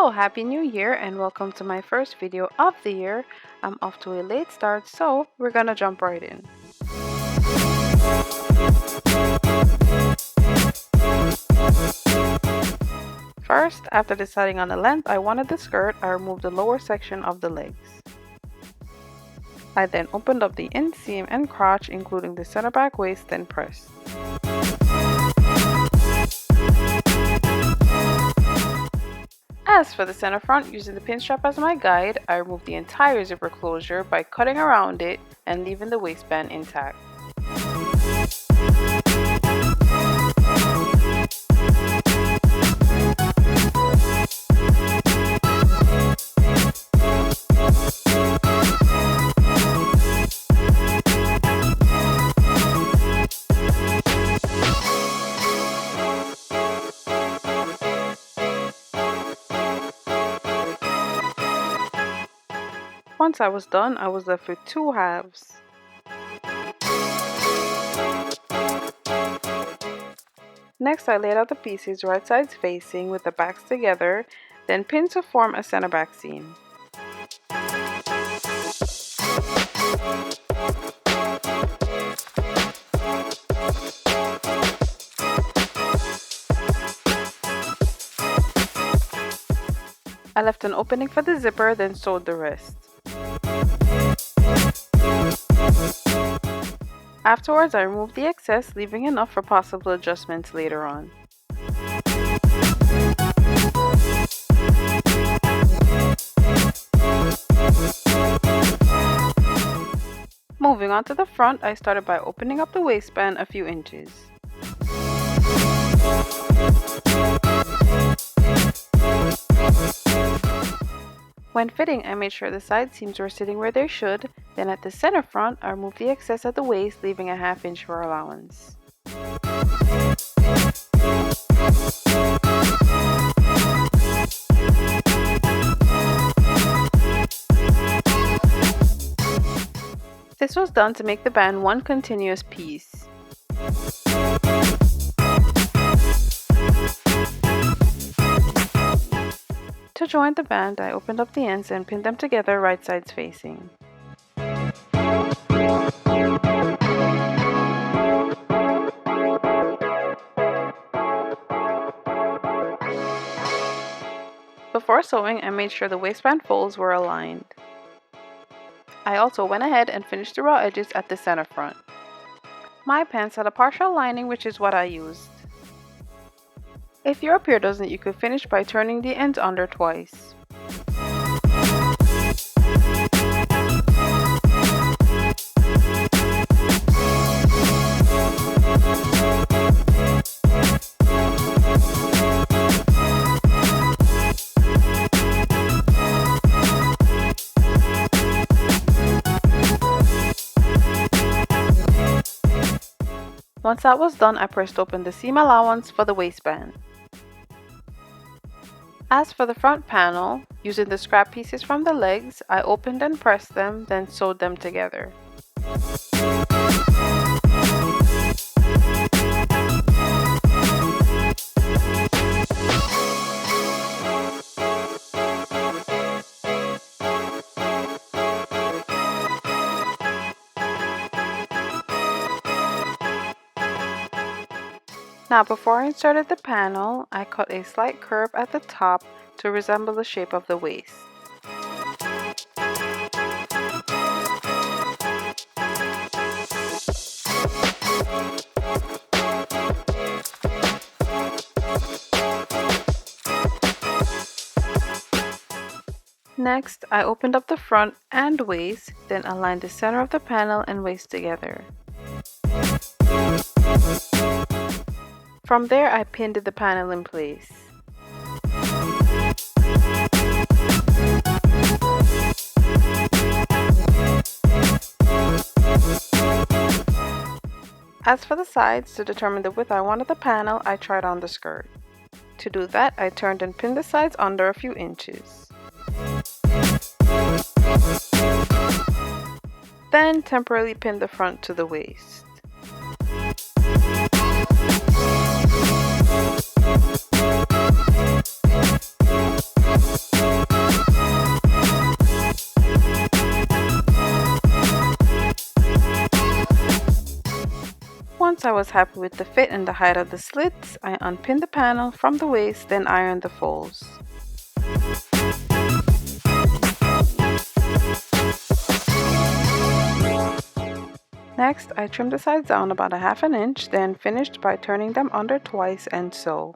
Hello, Happy New Year and welcome to my first video of the year. I'm off to a late start, so we're gonna jump right in. First, after deciding on the length I wanted the skirt, I removed the lower section of the legs. I then opened up the inseam and crotch, including the center back waist, then pressed. As for the center front, using the pin strap as my guide, I removed the entire zipper closure by cutting around it and leaving the waistband intact. Once I was done, I was left with two halves. Next, I laid out the pieces right sides facing with the backs together, then pinned to form a center back seam. I left an opening for the zipper, then sewed the rest. Afterwards, I removed the excess, leaving enough for possible adjustments later on. Moving on to the front, I started by opening up the waistband a few inches. When fitting, I made sure the side seams were sitting where they should, then at the center front, I removed the excess at the waist, leaving a ½ inch for allowance. This was done to make the band one continuous piece. To join the band, I opened up the ends and pinned them together right sides facing. Before sewing, I made sure the waistband folds were aligned. I also went ahead and finished the raw edges at the center front. My pants had a partial lining, which is what I used. If your pair doesn't, you could finish by turning the ends under twice. Once that was done, I pressed open the seam allowance for the waistband. As for the front panel, using the scrap pieces from the legs, I opened and pressed them, then sewed them together. Now, before I inserted the panel, I cut a slight curve at the top to resemble the shape of the waist. Next, I opened up the front and waist, then aligned the center of the panel and waist together. From there, I pinned the panel in place. As for the sides, to determine the width I wanted the panel, I tried on the skirt. To do that, I turned and pinned the sides under a few inches. Then temporarily pinned the front to the waist. Once I was happy with the fit and the height of the slits, I unpinned the panel from the waist, then ironed the folds. Next, I trimmed the sides down about a half an inch, then finished by turning them under twice and sew.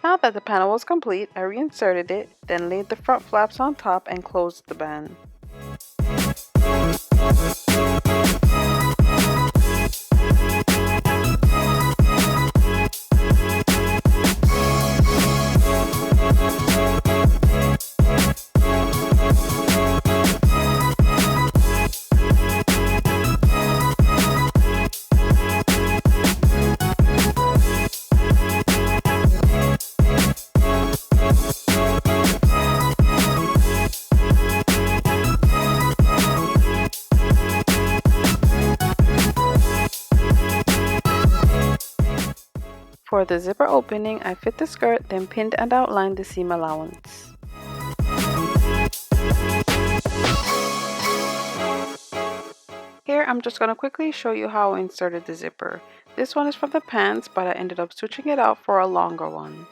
Now that the panel was complete, I reinserted it, then laid the front flaps on top and closed the band. For the zipper opening, I fit the skirt, then pinned and outlined the seam allowance. Here I'm just going to quickly show you how I inserted the zipper. This one is from the pants, but I ended up switching it out for a longer one.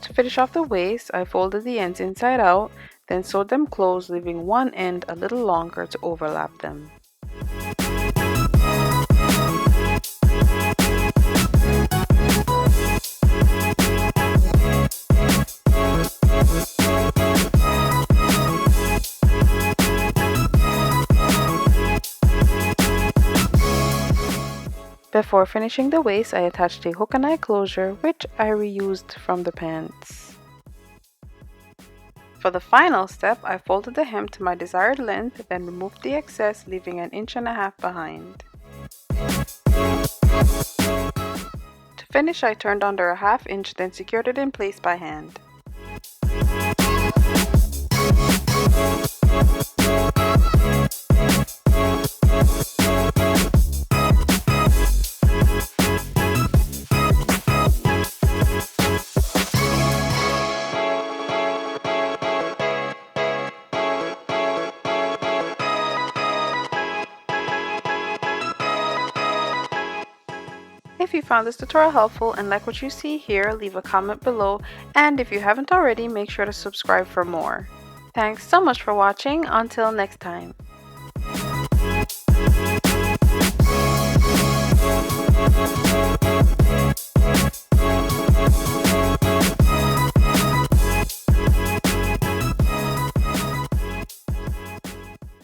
To finish off the waist, I folded the ends inside out, then sewed them closed, leaving one end a little longer to overlap them. Before finishing the waist, I attached a hook and eye closure, which I reused from the pants. For the final step, I folded the hem to my desired length, then removed the excess, leaving an inch and a half behind. To finish, I turned under a half inch, then secured it in place by hand. If you found this tutorial helpful and like what you see here, leave a comment below, and if you haven't already, make sure to subscribe for more. Thanks so much for watching. Until next time.